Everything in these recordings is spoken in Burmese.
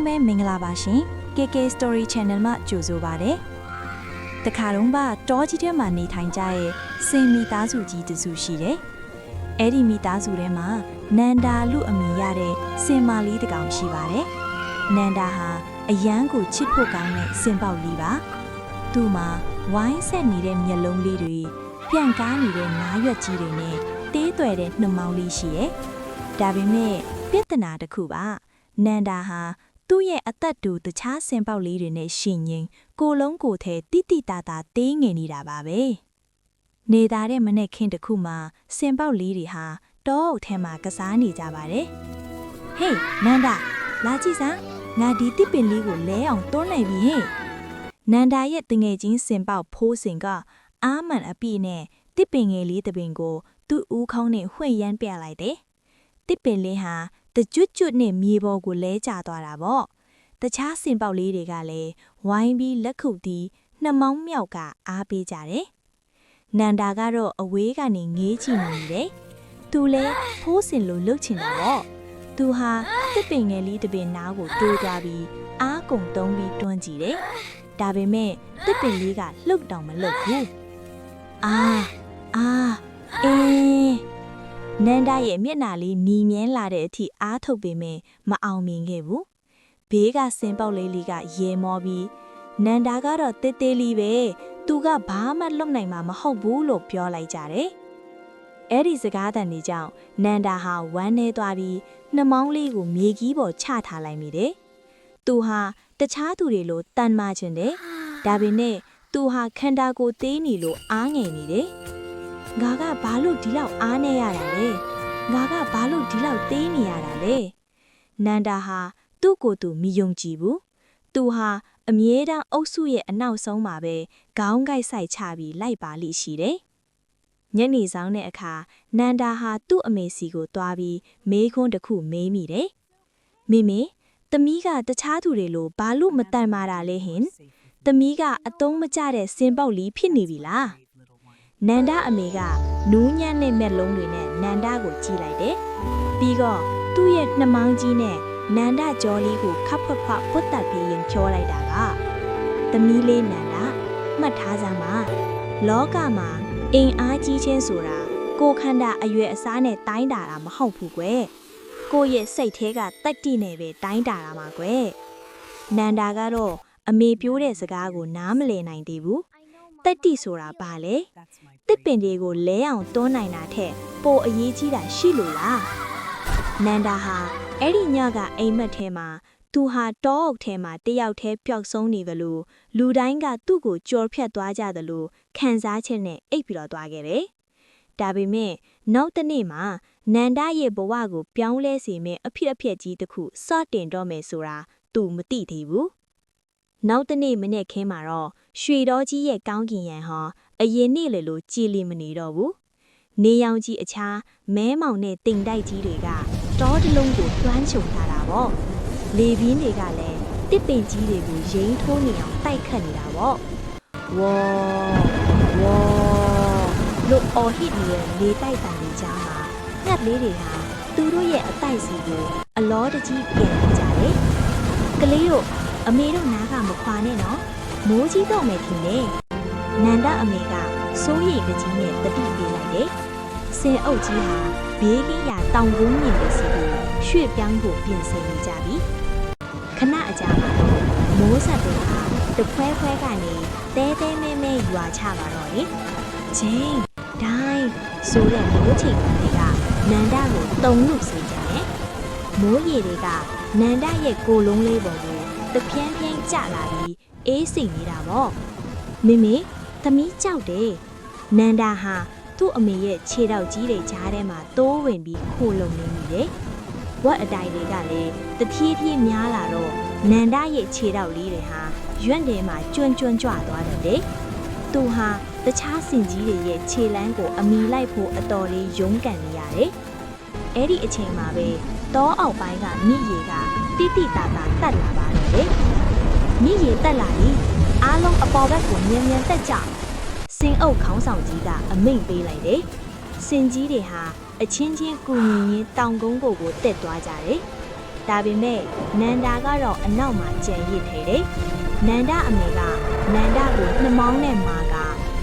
လုံးပဲမင်္ဂလာပါရှင် KK Story Channel မှာကြိုဆိုပါရစေ။တခါတုန်းကတောကြီးထဲမှာနေထိုင်ကြတဲ့စင်မီသားစုကြီးတစုရှိတယ်။အဲ့ဒီမိသားစုထဲမှာနန္ဒာလူအမည်ရတဲ့စင်မလေးတစ်ကောင်ရှိပါတယ်။နန္ဒာဟာအယမ်းကိုချစ်ဖို့ကောင်းတဲ့စင်ပေါက်လေးပါ။သူ့မှာဝိုင်းဆက်နေတဲ့မျက်လုံးလေးတွေပြန့်ကားနေတဲ့နားရွက်ကြီးတွေနဲ့တေးသွဲတဲ့နှမောင်းလေးရှိရဲ့။ဒါပေမဲ့ပြဿနာတစ်ခုပါနန္ဒာဟာသူ့ရဲ့အသက်တူတခြားစင်ပေါက်လေးတွေနဲ့ရှင်ရင်ကိုလုံးကိုထဲတိတိတာတာတေးငင်နေတာပါပဲနေသားတဲ့မနဲ့ခင်းတစ်ခုမှာစင်ပေါက်လေးတွေဟာတောအုပ်ထဲမှာကစားနေကြပါတယ်ဟေးနန္ဒာလာကြည့်စမ်းငါဒီတစ်ပင်လေးကိုလဲအောင်တွန်းလိုက်ပြီဟဲ့နန္ဒာရဲ့တငယ်ချင်းစင်ပေါက်ဖိုးစင်ကအာမန်အပြည့်နဲ့တစ်ပင်ငယ်လေးတစ်ပင်ကိုသူ့ဦးခေါင်းနဲ့ဝှေ့ရမ်းပြလိုက်တယ်တစ်ပင်လေးဟာတကျွတ်နဲ့မြေပေါ်ကိုလဲကျသွားတာပေါ့တခြားစင်ပေါက်လေးတွေကလည်းဝိုင်းပြီးလက်ခုပ်တီးနှမောင်းမြောက်ကအားပေးကြတယ်နန္ဒာကတော့အဝေးကနေငေးချီနေတယ်သူလည်းဖိုးစင်လိုလှုပ်ချင်တာပေါ့သူဟာတစ်ပင်ငယ်လေးတစ်ပင်နားကိုတိုးသွားပြီးအားကုန်တုံးပြီးတွန်းကြည့်တယ်ဒါပေမဲ့တစ်ပင်လေးကလှုပ်တောင်မလှုပ်ဘူးအေးနန္ဒာရဲ့မျက်နှာလေးနီမြန်းလာတဲ့အထိအားထုတ်ပေမဲ့မအောင်မြင်ခဲ့ဘူးဘေးကစင်ပေါက်လေးကရေမောပြီးနန္ဒာကတော့တေးသေးလေးပဲသူကဘာမှလွတ်နိုင်မှာမဟုတ်ဘူးလို့ပြောလိုက်ကြတယ်အဲ့ဒီစကားတန်တွေကြောင့်နန္ဒာဟာဝမ်းနေသွားပြီးနှမောင်းလေးကိုမြေကြီးပေါ်ချထားလိုက်မိတယ်သူဟာတခြားသူတွေလိုတန်မာချင်တယ်ဒါပေမဲ့သူဟာခန္ဓာကိုယ်သေးနေလို့အားငယ်နေတယ်ငါကဘာလို့ဒီလောက်အားနေရတာလဲငါကဘာလို့ဒီလောက်သေးနေရတာလဲနန္ဒာဟာသူ့ကိုယ်သူမယုံကြည်ဘူးသူဟာအမြဲတမ်းအုပ်စုရဲ့အနောက်ဆုံးမှာပဲခေါင်းကိုက်ဆိုင်ချပြီးလိုက်ပါလိရှိတယ်ညနေဆောင်တဲ့အခါနန္ဒာဟာသူ့အမေစီကိုတွားပြီးမေးခွန်းတစ်ခုမေးမိတယ်မိမိသမီးကတခြားသူတွေလိုဘာလို့မတန်မာတာလဲဟင်သမီးကအတုံးမကျတဲ့စင်ပေါက်လေးဖြစ်နေပြီလားနန္ဒာအမေကနူးညံ့တဲ့မျက်လုံးတွေနဲ့နန္ဒာကိုကြည့်လိုက်တယ်ပြီးတော့သူ့ရဲ့နှမောင်းကြီးနဲ့နန္ဒာကြောလေးကိုခပ်ဖွက်ဖွက်ပွတ်တက်ပြီးရင်ဖြောလိုက်တာကသမီးလေးနန္ဒာမှတ်ထားစမ်းပါလောကမှာအင်အားကြီးခြင်းဆိုတာကိုခန္ဓာအရွယ်အစားနဲ့တိုင်းတာတာမဟုတ်ဘူးကွယ်ကိုရဲ့စိတ်ထဲကတက်တိနဲ့ပဲတိုင်းတာတာမှာကွယ်နန္ဒာကတော့အမေပြောတဲ့စကားကိုနားမလည်နိုင်သေးဘူးတက်တိဆိုတာဘာလဲတစ်ပင်တွေကိုလဲအောင်တွန်းနိုင်တာထက်ပိုအရေးကြီးတာရှိလို့လားနန္ဒာဟာအဲ့ဒီညကအိမ်မက်ထဲမှာသူဟာတောအုပ်ထဲမှာတယောက်တည်းပျောက်ဆုံးနေသလိုလူတိုင်းကသူ့ကိုကြော်ဖြတ်သွားကြသလိုခံစားချက်နဲ့အိပ်ပြီးတော့သွားခဲ့တယ်။ဒါပေမဲ့နောက်တစ်နေ့မှာနန္ဒာရဲ့ဘဝကိုပြောင်းလဲစေမယ့်အဖြစ်အပျက်ကြီးတစ်ခုစတင်တော့မယ်ဆိုတာသူမသိသေးဘူး။နောက်တစ်နေ့မနေ့ခင်းမှာတော့ရွှေတော်ကြီးရဲ့ကောင်းကင်ယံဟာအရင်နေ့လေလိုကြည်လီမနေတော့ဘူး။နေရောင်ကြီးအခြားမဲမောင်တဲ့တိမ်တိုက်ကြီးတွေကတောတလုံးကိုတွန်းချုံထားတာပေါ့လေပြင်းတွေကလည်းတစ်ပင်ကြီးတွေကိုရိမ်းထိုးနေအောင်တိုက်ခတ်နေတာပေါ့ဝေါလို့အော်ဟစ်နေတဲ့လေတိုက်တံတွေကြားမှာငှက်လေးတွေဟာသူတို့ရဲ့အတိုက်စီကိုအလောတကြီးပြန်နေကြတယ်ကလေးတို့အမေတို့နားကမခွာနဲ့နော်မိုးကြီးတော့မယ်ထင်တယ်နန္ဒအမေကစိုးရိမ်ကြီးနဲ့တတိပေးလိုက်တယ်စင်အုပ်ကြီးဟာဘေးကင်းရာတောင်ကုန်းမြင့်တဲ့စီကိုရွှေ့ပြောင်းဖို့ပြင်ဆင်နေကြပြီခဏအကြာမှာတော့မိုးဆက်တွေဟာတဖွဲကနေတဲမဲရွာချပါတော့လေချင်းဒိုင်းဆိုတဲ့မိုးချိန်တွေကနန္ဒကိုတုံလို့စေကြတယ်မိုးရေတွေကနန္ဒရဲ့ကိုယ်လုံးလေးပေါ်ကိုတပြင်းပြင်းကျလာပြီးအေးစိမ်နေတာပေါ့မိမိသမီးကြောက်တယ်နန္ဒဟာသူ့အမေရဲ့ခြေထောက်ကြီးတွေကြားထဲမှာတိုးဝင်ပြီးခိုလုံနေမိတယ်။ဝက်အတိုင်တွေကလည်းတဖြည်းဖြည်းများလာတော့နန္ဒရဲ့ခြေထောက်လေးတွေဟာရွက်ထဲမှာကျွန်းကြွသွားတယ်။သူဟာတခြားစင်ကြီးတွေရဲ့ခြေလမ်းကိုအမီလိုက်ဖို့အတော်လေးရုန်းကန်နေရတယ်။အဲ့ဒီအချိန်မှာပဲတောအောက်ပိုင်းကမြစ်ရေကတိတိတသာတက်လာပါတယ်လေ။မြစ်ရေတက်လာပြီးအားလုံးအပေါ်ဘက်ကိုမြန်တက်ကြ။စင်အုပ်ခေါင်းဆောင်ကြီးကအမိန့်ပေးလိုက်တယ်။စင်ကြီးတွေဟာအချင်းချင်းကူညီရင်းတောင်ကုန်းကိုတက်သွားကြတယ်။ ဒါပေမဲ့နန္ဒာကတော့အနောက်မှာကြံရစ်ထဲတယ်နန္ဒာအမေကနန္ဒာကိုနှမောင်းနဲ့မာက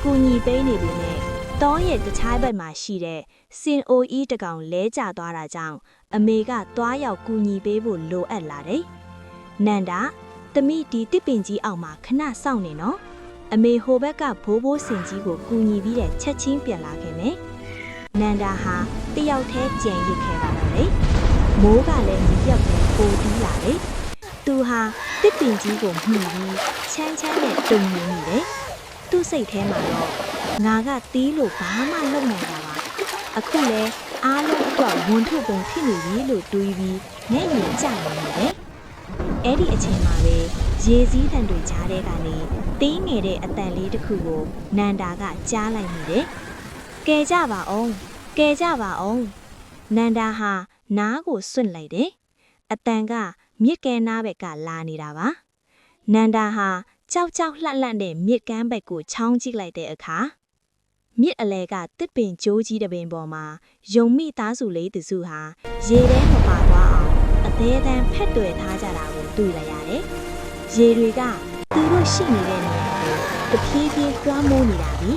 ကူညီပေးနေပြီနဲ့တောရဲ့တခြားဘက်မှာရှိတဲ့စင်အိုအီတကောင်လဲကျသွားတာကြောင့်အမေကသွားရောက်ကူညီပေးဖို့လိုအပ်လာတယ်နန္ဒာသမီးဒီတစ်ပင်ကြီးအောက်မှာခဏစောင့်နေနော်အမေဟိုဘက်ကဘိုးဘိုးစင်ကြီးကိုကူညီပြီးတဲ့ချက်ချင်းပြန်လာခဲ့မယ်နန္ဒာဟာတယောက်တည်းကြံရစ်ခဲ့ပါတော့လေမိုးကလည်းမပြောက်ပဲပိုတီးလာတယ်သူဟာတစ်ပင်ကြီးကိုမှီပြီးချမ်းချမ်းနဲ့တုံနေနေတယ်သူ့စိတ်ထဲမှာတော့ငါကတီးလို့ဘာမှလုပ်နိုင်တာပါအခုလဲအားလုံးအတွက်ဝန်ထုပ်ပုံဖြစ်နေပြီလို့တွေးပြီးမျက်ရည်ကျနေတယ်အဲ့ဒီအချိန်မှာပဲရေစည်းတန်တွေကြားထဲကနေတင်းငယ်တဲ့အတန်လေးတစ်ခုကိုနန္ဒာကကြားလိုက်မိတယ်ကဲကြပါအောင်ကဲကြပါအောင်နန္ဒာဟာနားကိုစွန့်လိုက်တယ်အတန်ကမြစ်ကဲနားဘက်ကလာနေတာပါနန္ဒာဟာကြောက်ကြောက်လှန့်လှန့်တဲ့မြစ်ကမ်းဘက်ကိုချောင်းကြည့်လိုက်တဲ့အခါမြစ်အလဲကတစ်ပင်ကျိုးကြီးတစ်ပင်ပေါ်မှာယုံမိသားစုလေးသူစုဟာရေထဲမပါသွားအောင်အသေးအံဖက်တွယ်ထားကြတာကိုတွေ့လိုက်ရတယ်။ရေတွေကသူတို့ရှိနေတဲ့နေရာကိုတဖြည်းဖြည်းလွှမ်းမိုးနေတာပြီ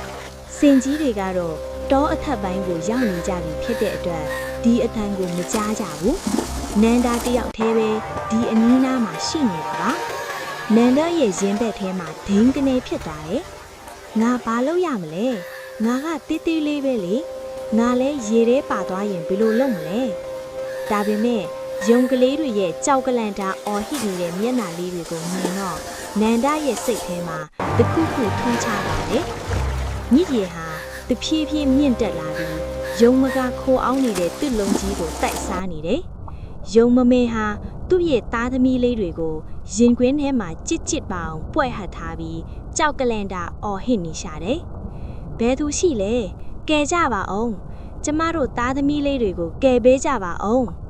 ။စင်ကြီးတွေကတော့တောအထက်ပိုင်းကိုရောက်နေကြပြီဖြစ်တဲ့အတွက်ဒီအထံကိုမကြားကြဘူး။နန္ဒာတယောက်တည်းပဲဒီအနီးနားမှာရှိနေတာပါ။နန္ဒာရဲ့ရင်ဘက်ထဲမှာဒိန်းကနေဖြစ်သွားတယ်။ငါဘာလုပ်ရမလဲ။ငါကတေးသေးလေးပဲလေ။ငါလည်းရေထဲပါသွားရင်ဘယ်လိုလုပ်မလဲ။ဒါပေမဲ့ရုံကလေးတွေရဲ့ကြောက်ကလန်တာအော်ဟစ်နေတဲ့မျက်နှာလေးတွေကိုမြင်တော့နန္ဒာရဲ့စိတ်ထဲမှာတခုခုထူးခြားပါတယ်။မြစ်ရေဟာတဖြည်းဖြည်းမြင့်တက်လာပြီးရုံမကခိုးအောင်နေတဲ့တစ်လုံးကြီးကိုတိုက်စားနေတယ်။ရုံမမေဟာသူ့ရဲ့သားသမီးလေးတွေကိုရင်ကွင်းထဲမှာကြစ်ကြစ်ပအောင်ပွက်ဟတ်ထားပြီးကြောက်ကလန်တာအော်ဟစ်နေရှာတယ်။ဘယ်သူရှိလဲ။ကဲကြပါအောင်။ကျမတို့သားသမီးလေးတွေကိုကယ်ပေးကြပါအောင်။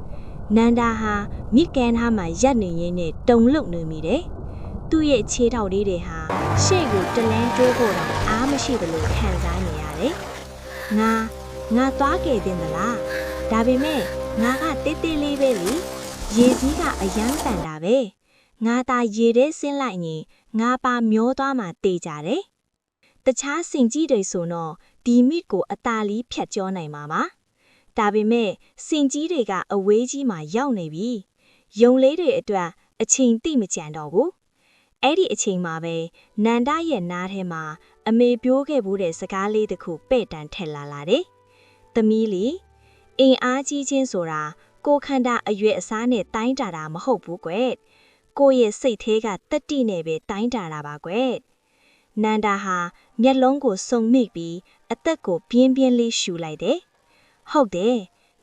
နန္ဒာဟာမြစ်ကမ်းသားမှာရပ်နေရင်းနဲ့တုံ့လုံနေမိတယ်။သူ့ရဲ့ခြေထောက်လေးတွေဟာရှေ့ကိုတလန်းတိုးဖို့တော့အားမရှိသလိုခံစားနေရတယ်။ငါသွားခဲ့တင်သလား။ဒါပေမဲ့ငါကတေးသေးလေးပဲလေ။ရေကြီးကအယမ်းတန်တာပဲ။ငါသာရေထဲဆင်းလိုက်ရင်ငါပါမျောသွားမှတေးကြတယ်။တခြားစင်ကြီးတွေဆိုတော့ဒီမြစ်ကိုအသာလီဖြတ်ကျော်နိုင်မှာပါ။ဒါပေမဲ့စင်ကြီးတွေကအဝေးကြီးမှာရောက်နေပြီ။ယုံလေးတွေအတွက်အချိန်တိမကြံတော့ဘူး။အဲ့ဒီအချိန်မှာပဲနန္ဒာရဲ့နားထဲမှာအမေပြောခဲ့ဘူးတဲ့စကားလေးတစ်ခုပဲ့တန်ထက်လာတယ်။သမီးလေးအင်အားကြီးခြင်းဆိုတာကိုခန္ဓာအရွယ်အစားနဲ့တိုင်းတာတာမဟုတ်ဘူးကွယ်။ကိုရဲ့စိတ်သေးကတတိနဲ့ပဲတိုင်းတာတာပါကွယ်။နန္ဒာဟာမျက်လုံးကိုစုံမိပြီးအသက်ကိုပြင်းပြင်းလေးရှူလိုက်တယ်။ဟုတ်တယ်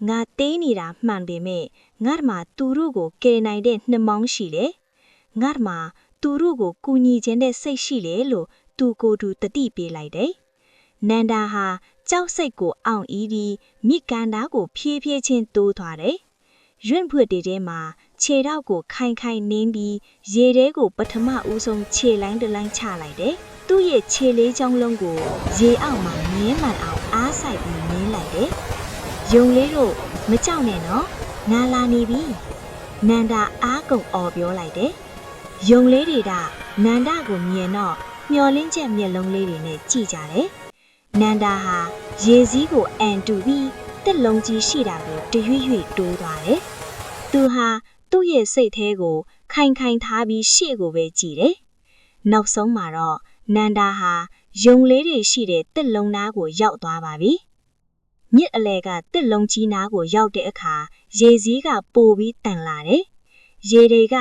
ငါတေးနေတာမှန်ပေမဲ့ငါ့မှာသူတို့ကိုကယ်နိုင်တဲ့နှမောင်းရှိလေငါ့မှာသူတို့ကိုကူညီခြင်းတဲ့စိတ်ရှိလေလို့သူကိုယ်သူတတိပေးလိုက်တယ်နန္ဒာဟာကြောက်စိတ်ကိုအောင်အီးပြီးမြစ်ကန်သားကိုဖြည်းဖြည်းချင်းတိုးသွားတယ်ရွင့်ဖွက်တဲမှာခြေထောက်ကိုခိုင်ခိုင်နင်းပြီးရေထဲကိုပထမဦးဆုံးခြေလိုင်းတစ်လိုင်းချလိုက်တယ်သူ့ရဲ့ခြေလေးချောင်းလုံးကိုရေအောက်မှာမြင်းမှန်အောင်အားဆိုင်ပြီးနင်းလိုက်တယ်ယုံလေးတို့မကြောက်နဲ့နော်ငါလာနေပြီနန္ဒာအားကုန်အော်ပြောလိုက်တယ်ယုံလေးတွေကနန္ဒာကိုမြင်တော့မျောလင်းချက်မျက်လုံးလေးတွေနဲ့ကြည့်ကြတယ်နန္ဒာဟာရေစည်းကိုအန်တူပြီးတက်လုံးကြီးရှိတာကိုတရွေ့ရွေ့တိုးသွားတယ်သူဟာသူ့ရဲ့စိတ်ထဲကိုခိုင်ခိုင်ထားပြီးရှေ့ကိုပဲကြည့်တယ်နောက်ဆုံးမှာတော့နန္ဒာဟာယုံလေးတွေရှိတဲ့တက်လုံးသားကိုရောက်သွားပါပြီမြစ်အလဲကတစ်လုံးကြီးနားကိုရောက်တဲ့အခါရေစည်းကပိုပြီးတန်လာတယ်။ရေတွေက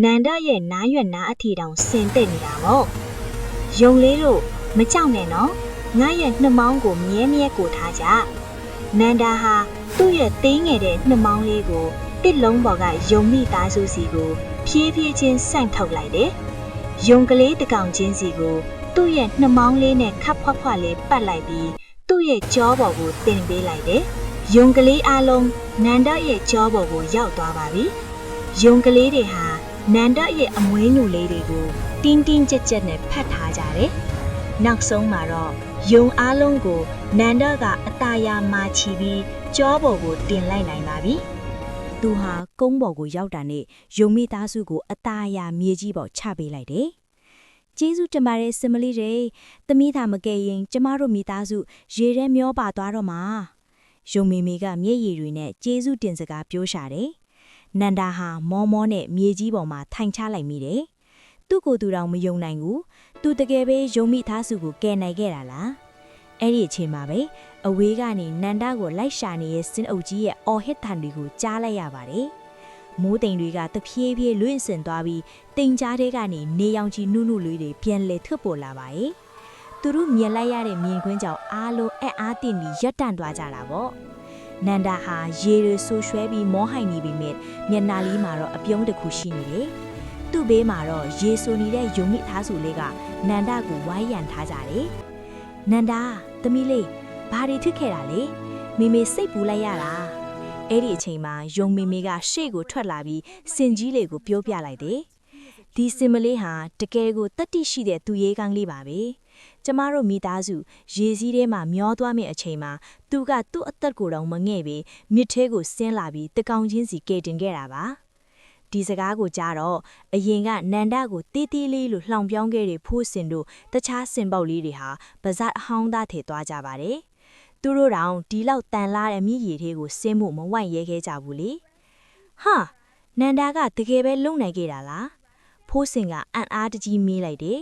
နန္ဒရဲ့နားရွက်နားအထီတောင်ဆင်တက်နေတာပေါ့။ယုံလေးတို့မကြောက်နဲ့နော်။ငါရဲ့နှမောင်းကိုမြဲမြဲကိုထားကြ။နန္ဒဟာသူ့ရဲ့သေးငယ်တဲ့နှမောင်းလေးကိုတစ်လုံးပေါ်ကယုံမိသားစုစီကိုဖြည်းဖြည်းချင်းဆန့်ထုတ်လိုက်တယ်။ယုံကလေးတကောင်ချင်းစီကိုသူ့ရဲ့နှမောင်းလေးနဲ့ခပ်ဖွက်ဖွက်လေးပတ်လိုက်ပြီးသူ့ရဲ့ကြောပေါ်ကိုတင်ပေးလိုက်တယ်။ယုံကလေးအလုံးနန္ဒရဲ့ကြောပေါ်ကိုရောက်သွားပါပြီ။ယုံကလေးတွေဟာနန္ဒရဲ့အမွေးနူလေးတွေကိုတင်းတင်းကြပ်ကြပ်နဲ့ဖတ်ထားကြတယ်။နောက်ဆုံးမှာတော့ယုံအလုံးကိုနန္ဒကအတာယာမာချီပြီးကြောပေါ်ကိုတင်လိုက်နိုင်ပါပြီ။ သူဟာကုန်းပေါ်ကိုရောက်တာနဲ့ယုံမိသားစုကိုအသားအရာမြေကြီးပေါ်ချပေးလိုက်တယ်။ကျေးဇူးတင်ပါတယ်စင်မလေးတွေသမီးသာမကယ်ရင်ကျမတို့မိသားစုရေထဲမျောပါသွားတော့မှာ။ယုံမေမေကမျက်ရည်တွေနဲ့ကျေးဇူးတင်စကားပြောရှာတယ်။နန္ဒာဟာမောမောနဲ့မြေကြီးပေါ်မှာထိုင်ချလိုက်မိတယ်။သူ့ကိုယ်သူတောင်မယုံနိုင်ဘူး။သူတကယ်ပဲယုံမိသားစုကိုကယ်နိုင်ခဲ့တာလား။အဲ့ဒီအချိန်မှာပဲအဝေးကနေနန္ဒာကိုလိုက်ရှာနေတဲ့စင်အုပ်ကြီးရဲ့အော်ဟစ်တန်တွေကိုကြားလိုက်ရပါတယ်။မိုးတိမ်တွေကတဖြည်းဖြည်းလွင့်စင်သွားပြီးတိမ်ကြားထဲကနေနေရောင်ခြည်နုနုလေးတွေပြန်လဲထွက်ပေါ်လာပါတယ်။သူတို့မြင်လိုက်ရတဲ့မြင်ကွင်းကြောင့်အားလုံးအံ့အားသင့်ပြီးရပ်တန့်သွားကြတာပေါ့။နန္ဒာဟာရေတွေဆူရွှဲပြီးမောဟိုင်နေပြီမြက်မျက်နှာလေးမှာတော့အပြုံးတစ်ခုရှိနေတယ်။သူ့ဘေးမှာတော့ရေဆူနေတဲ့ယုံမိသားစုလေးကနန္ဒာကိုဝိုင်းရံထားကြတယ်။နန္ဒာသမီးလေးဘာတွေဖြစ်ခဲ့တာလဲမေမေစိတ်ပူလိုက်ရတာအဲ့ဒီအချိန်မှာယုံမေမေကရှေ့ကိုထွက်လာပြီးစင်ကြီးလေးကိုပြောပြလိုက်တယ်ဒီစင်မလေးဟာတကယ်ကိုတတိရှိတဲ့သူရေးကောင်းလေးပါပဲကျမတို့မိသားစုရေစည်းထဲမှာမျောသွားမယ့်အချိန်မှာသူကသူ့အသက်ကိုယ်တော်မငဲ့ပဲမြစ်ထဲကိုဆင်းလာပြီးတကောင်ချင်းစီကယ်တင်ခဲ့တာပါဒီစကားကိုကြားတော့အရင်ကနန္ဒကိုတေးသေးလေးလိုလှောင်ပြောင်းခဲ့တဲ့ဖိုးစင်တို့တခြားစင်ပေါက်လေးတွေဟာပါဇက်အဟောင်းသားထဲသွားကြပါတယ်သူတို့တောင်ဒီလောက်တန်လာတဲ့မြည်ရည်သေးကိုဆင်းမှုမဝိုင့်ရဲခဲ့ကြဘူးလေဟာနန္ဒာကတကယ်ပဲလုံနိုင်ခဲ့တာလားဖိုးစင်ကအံ့အားတကြီးမေးလိုက်တယ်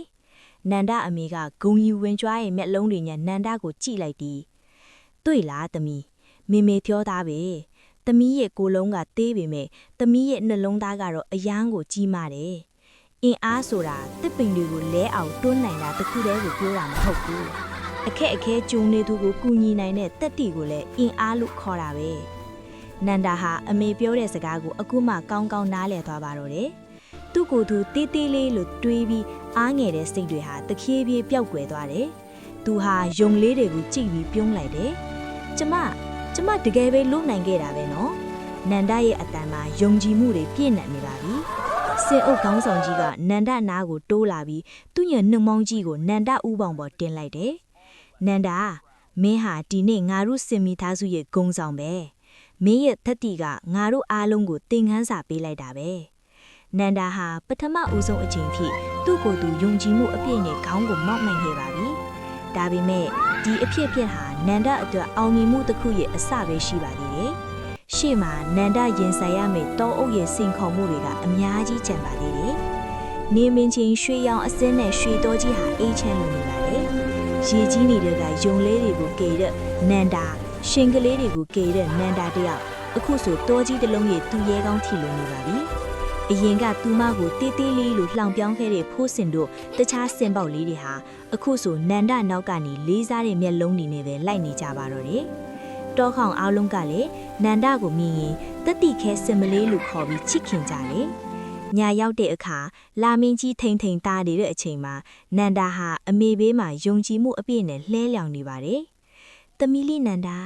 နန္ဒာအမေကဂုံယူဝင်ကြွားရဲ့မျက်လုံးတွေနဲ့နန္ဒာကိုကြည့်လိုက်သည်တွေ့လားသမီးမေမေပြောသားပဲသမီးရဲ့ကိုယ်လုံးကသေးပေမဲ့သမီးရဲ့နှလုံးသားကတော့အယမ်းကိုကြီးမာတယ်အင်းအားဆိုတာတစ်ပင်တွေကိုလဲအောင်တွန်းနိုင်တာတခုတည်းကိုပြောတာမဟုတ်ဘူးအခက်အခဲကြုံနေသူကိုကူညီနိုင်တဲ့တက်တီကိုလည်းအင်အားလို့ခေါ်တာပဲနန္ဒာဟာအမေပြောတဲ့စကားကိုအခုမှကောင်းကောင်းနားလည်သွားပါတော့တယ်သူ့ကိုယ်သူတေးသေးလေးလို့တွေးပြီးအားငယ်တဲ့စိတ်တွေဟာတဖြည်းဖြည်းပျောက်ကွယ်သွားတယ်သူဟာယုံလေးတွေကိုကြည့်ပြီးပြုံးလိုက်တယ်ကျမတကယ်ပဲလုံနိုင်ခဲ့တာပဲနော်နန္ဒာရဲ့အတန်မှာယုံကြည်မှုတွေပြည့်နှံ့နေပါပြီစင်အုပ်ခေါင်းဆောင်ကြီးကနန္ဒာနားကိုတိုးလာပြီးသူ့ညနှမောင်းကြီးကိုနန္ဒာဥပေါင်ပေါ်တင်လိုက်တယ်နန္ဒာမင်းဟာဒီနေ့ငါတို့စင်မိသားစုရဲ့ဂုံဆောင်ပဲမင်းရဲ့သက်တီကငါတို့အားလုံးကိုသင်ခန်းစာပေးလိုက်တာပဲနန္ဒာဟာပထမဦးဆုံးအချိန်ထိသူ့ကိုယ်သူယုံကြည်မှုအပြည့်နဲ့ခေါင်းကိုမောက်နိုင်ခဲ့ပါပြီဒါပေမဲ့ဒီအဖြစ်ဟာနန္ဒာအတွက်အောင်မြင်မှုတစ်ခုရဲ့အစပဲရှိပါသေးတယ်ရှေ့မှာနန္ဒာရင်ဆိုင်ရမယ့်တောအုပ်ရဲ့စိန်ခေါ်မှုတွေကအများကြီးကျန်ပါသေးတယ်နေမင်းချင်းရွှေရောင်အစင်းနဲ့ရွှေတော်ကြီးဟာအေးချမ်းလို့နေပါတယ်ရေကြီးနေတဲ့ကယုံလေးတွေကိုကယ်တဲ့နန္ဒာရှင်ကလေးတွေကိုကယ်တဲ့နန္ဒာတယောက်အခုဆိုတောကြီးတစ်လုံးရဲ့သူရဲကောင်းထီလို့နေပါပြီအရင်ကသူမကိုတေးသေးလေးလိုလှောင်ပြောင်းခဲ့တဲ့ဖိုးစင်တို့တခြားစင်ပေါက်လေးတွေဟာအခုဆိုနန္ဒာနောက်ကနေလေးစားတဲ့မျက်လုံးတွေနဲ့ပဲလိုက်နေကြပါတော့တယ်တောခေါင်အားလုံးကလည်းနန္ဒာကိုမြင်ရင်တတိခဲစင်မလေးလို့ခေါ်ပြီးချစ်ခင်ကြတယ်ညာရောက်တဲ့အခါလာမင်းကြီးထိန်ထိန်တားနေတဲ့အချိန်မှာနန္ဒာဟာအမေဘေးမှာယုံကြည်မှုအပြည့်နဲ့လှဲလျောင်နေပါတယ်။သမီးလေးနန္ဒာ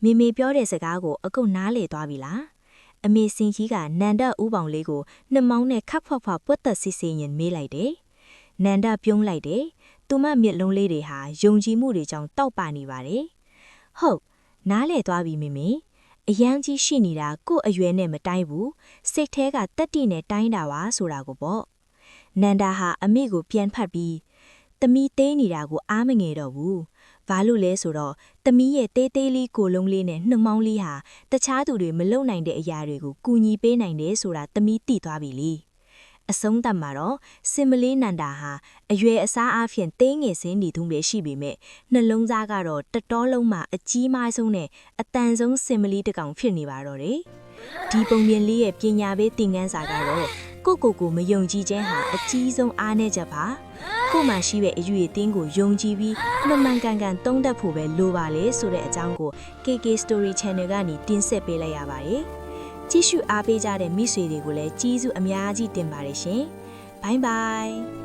မေမေပြောတဲ့စကားကိုအခုနားလည်သွားပြီလား။အမေစင်ကြီးကနန္ဒာဥပေါင်လေးကိုနှမောင်းနဲ့ခက်ဖွက်ဖွက်ပွတ်သက်စစ်စစ်ရင်မေးလိုက်တယ်။နန္ဒာပြုံးလိုက်တယ်။သူမမျက်လုံးလေးတွေဟာယုံကြည်မှုတွေကြောင့်တောက်ပနေပါတယ်။ဟုတ်နားလည်သွားပြီမေမေအယမ်းကြီးရှိနေတာကို့အရွယ်နဲ့မတိုင်းဘူးစိတ်ထဲကတက်တိနဲ့တိုင်းတာပါဆိုတာကိုပေါ့နန္ဒာဟာအမေကိုပြန်ဖတ်ပြီးသမီးသေးနေတာကိုအားမငယ်တော့ဘူးဘာလို့လဲဆိုတော့သမီးရဲ့သေးသေးလေးကိုလုံးလေးနဲ့နှမောင်းလေးဟာတခြားသူတွေမလုပ်နိုင်တဲ့အရာတွေကိုကူညီပေးနိုင်တယ်ဆိုတာသမီးသိသွားပြီလေအဆုံးသတ်မှာတော့စင်မလေးနန္ဒာဟာအရွယ်အစားအဖြစ်သေးငယ်စင်းနေသူပဲရှိပေမဲ့နှလုံးသားကတော့တတော်လုံးမှာအကြီးမားဆုံးနဲ့အတန်ဆုံးစင်မလေးတစ်ကောင်ဖြစ်နေပါတော့တယ်ဒီပုံပြင်လေးရဲ့ပညာပေးသင်ခန်းစာကတော့ကိုမယုံကြည်ခြင်းဟာအကြီးဆုံးအားနည်းချက်ပါကိုမှရှိတဲ့အယူအတင်းကိုယုံကြည်ပြီးမှန်ကန်သုံးတတ်ဖို့ပဲလိုပါလေဆိုတဲ့အကြောင်းကို KK Story Channel ကနေတင်ဆက်ပေးလိုက်ရပါတယ်ကြည့်ရှုအားပေးကြတဲ့မိတ်ဆွေတွေကိုလည်းကျေးဇူးအများကြီးတင်ပါတယ်ရှင်။ Bye bye